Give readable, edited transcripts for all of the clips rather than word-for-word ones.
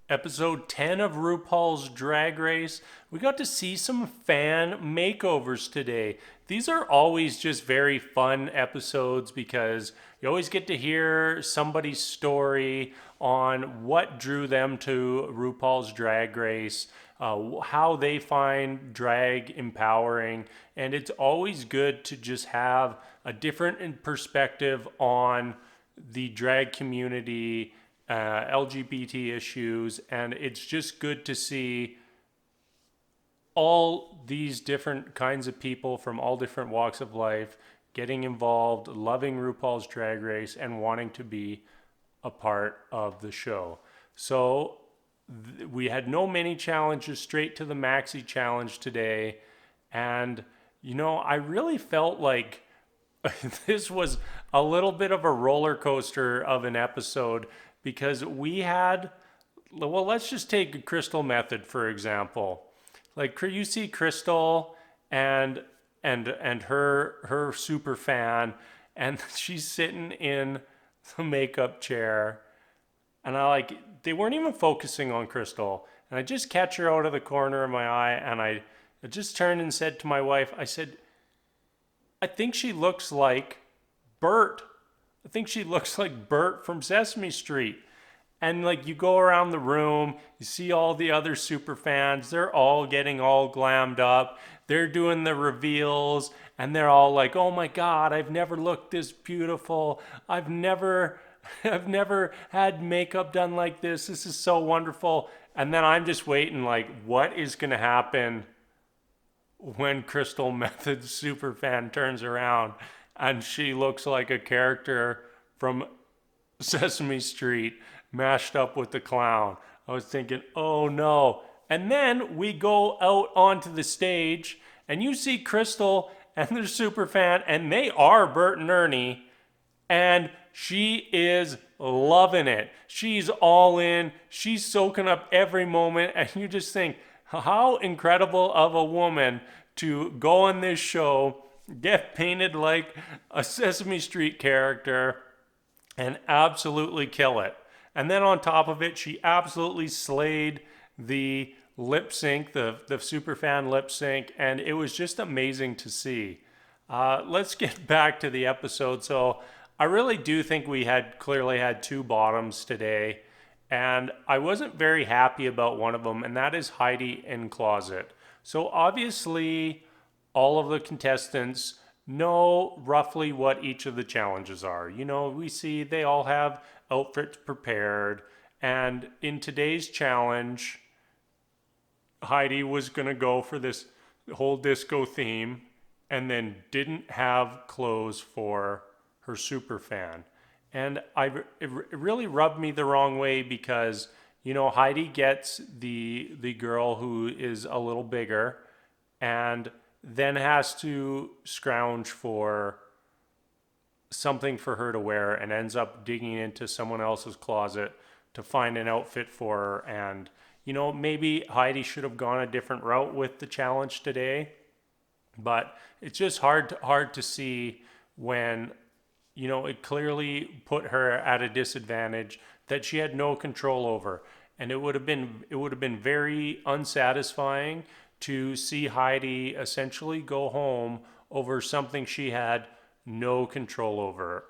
Episode 10 of RuPaul's Drag Race. We got to see some fan makeovers today. These are always just very fun episodes because you always get to hear somebody's story on what drew them to RuPaul's Drag Race, how they find drag empowering, and it's always good to just have a different perspective on the drag community, LGBT issues, and it's just good to see all these different kinds of people from all different walks of life getting involved, loving RuPaul's Drag Race, and wanting to be a part of the show. So we had no mini challenges, straight to the maxi challenge today, and I really felt like this was a little bit of a roller coaster of an episode because we had, well, let's just take Crystal Method for example. Like you see Crystal and her super fan, and she's sitting in the makeup chair, and they weren't even focusing on Crystal, and I just catch her out of the corner of my eye, and I just turned and said to my wife, I said, I think she looks like Bert. I think she looks like Bert from Sesame Street. And you go around the room, you see all the other super fans, they're all getting all glammed up. They're doing the reveals and they're all like, "Oh my god, I've never looked this beautiful. I've never had makeup done like this. This is so wonderful." And then I'm just waiting what is going to happen when Crystal Method's super fan turns around and she looks like a character from Sesame Street mashed up with the clown. I was thinking, oh no. And then we go out onto the stage and you see Crystal and the super fan, and they are Bert and Ernie, and she is loving it. She's all in. She's soaking up every moment, and you just think, how incredible of a woman to go on this show, get painted like a Sesame Street character, and absolutely kill it. And then on top of it, she absolutely slayed the lip sync, the Superfan lip sync, and it was just amazing to see. Let's get back to the episode. So I really do think we clearly had two bottoms today, and I wasn't very happy about one of them, and that is Heidi in Closet. So obviously, all of the contestants know roughly what each of the challenges are. We see they all have outfits prepared, and in today's challenge, Heidi was going to go for this whole disco theme and then didn't have clothes for her super fan. And it really rubbed me the wrong way because, Heidi gets the girl who is a little bigger and then has to scrounge for something for her to wear and ends up digging into someone else's closet to find an outfit for her. And, maybe Heidi should have gone a different route with the challenge today, but it's just hard to see when, it clearly put her at a disadvantage that she had no control over. And it would have been very unsatisfying to see Heidi essentially go home over something she had no control over.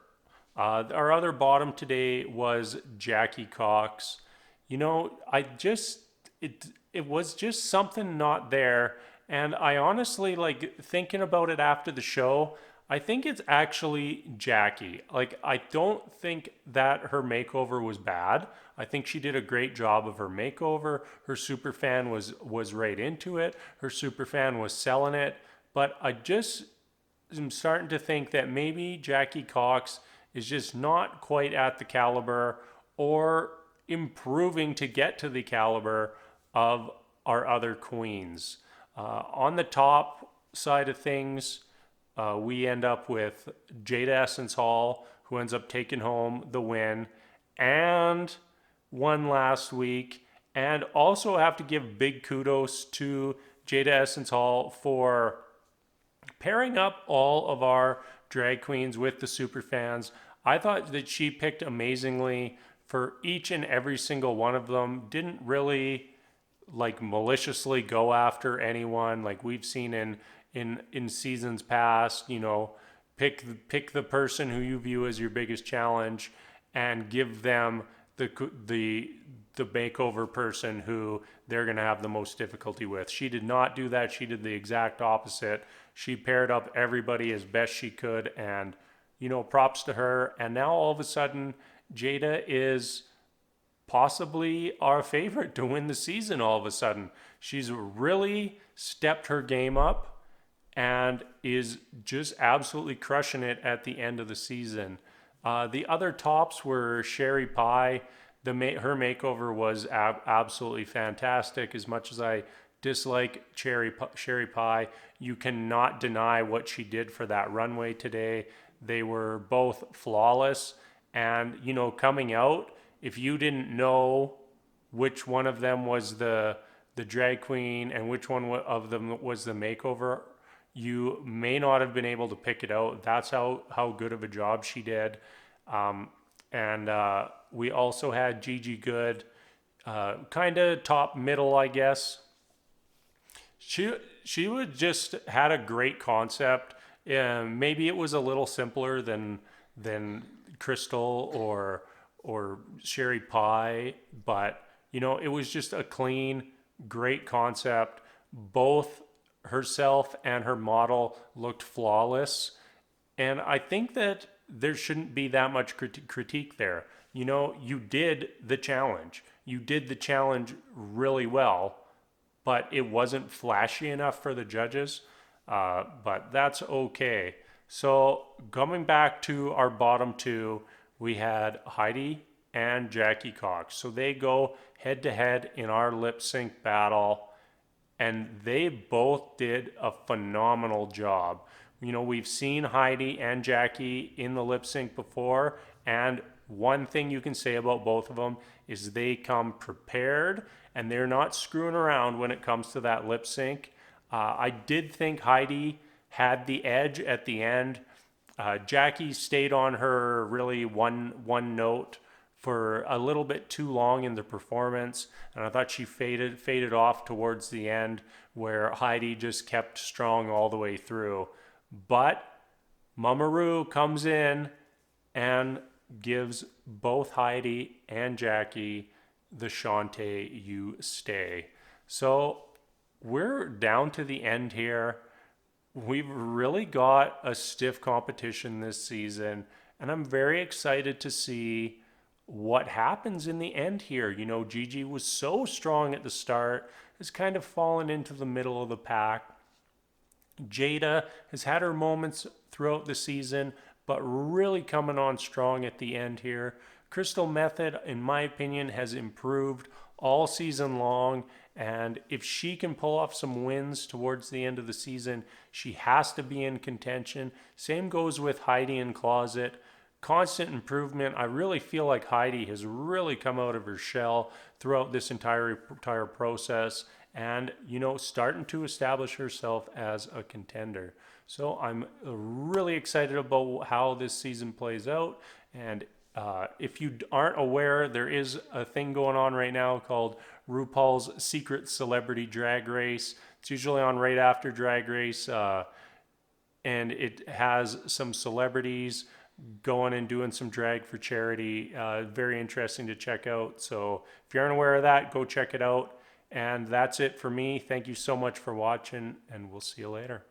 Our other bottom today was Jackie Cox. It was just something not there. And I honestly, thinking about it after the show, I think it's actually Jackie. I don't think that her makeover was bad. I think she did a great job of her makeover. Her super fan was right into it. Her super fan was selling it. But I just am starting to think that maybe Jackie Cox is just not quite at the caliber or improving to get to the caliber of our other queens. On the top side of things, we end up with Jaida Essence Hall, who ends up taking home the win and won last week. And also have to give big kudos to Jaida Essence Hall for pairing up all of our drag queens with the super fans. I thought that she picked amazingly for each and every single one of them. Didn't really like maliciously go after anyone like we've seen in seasons past. Pick the person who you view as your biggest challenge and give them the makeover person who they're going to have the most difficulty with. She did not do that. She did the exact opposite. She paired up everybody as best she could, and props to her. And now all of a sudden Jaida is possibly our favorite to win the season. All of a sudden she's really stepped her game up and is just absolutely crushing it at the end of the season. The other tops were Sherry Pie. Her makeover was absolutely fantastic. As much as I dislike Sherry Pie, you cannot deny what she did for that runway today. They were both flawless. And, coming out, if you didn't know which one of them was the drag queen and which one of them was the makeover, you may not have been able to pick it out. That's how good of a job she did. And we also had Gigi Good, kind of top middle, I guess. She would just had a great concept. Maybe it was a little simpler than Crystal or Sherry Pie, but it was just a clean, great concept. Both herself and her model looked flawless, and I think that there shouldn't be that much critique there. You did the challenge. You did the challenge really well, but it wasn't flashy enough for the judges. But that's okay. So coming back to our bottom two, we had Heidi and Jackie Cox. So they go head to head in our lip sync battle, and they both did a phenomenal job. We've seen Heidi and Jackie in the lip sync before, and one thing you can say about both of them is they come prepared and they're not screwing around when it comes to that lip sync. I did think Heidi had the edge at the end. Jackie stayed on her really one note for a little bit too long in the performance, and I thought she faded off towards the end, where Heidi just kept strong all the way through. But Momma Ru comes in and gives both Heidi and Jackie the Shantae You Stay. So we're down to the end here. We've really got a stiff competition this season, and I'm very excited to see what happens in the end here. Gigi was so strong at the start, has kind of fallen into the middle of the pack. Jaida has had her moments throughout the season, but really coming on strong at the end here. Crystal Method, in my opinion, has improved all season long, and if she can pull off some wins towards the end of the season, she has to be in contention. Same goes with Heidi and Closet. Constant improvement. I really feel like Heidi has really come out of her shell throughout this entire process, and starting to establish herself as a contender. So I'm really excited about how this season plays out. And if you aren't aware, there is a thing going on right now called RuPaul's Secret Celebrity Drag Race. It's usually on right after Drag Race, and it has some celebrities going and doing some drag for charity. Very interesting to check out. So if you aren't aware of that, go check it out. And that's it for me. Thank you so much for watching, and we'll see you later.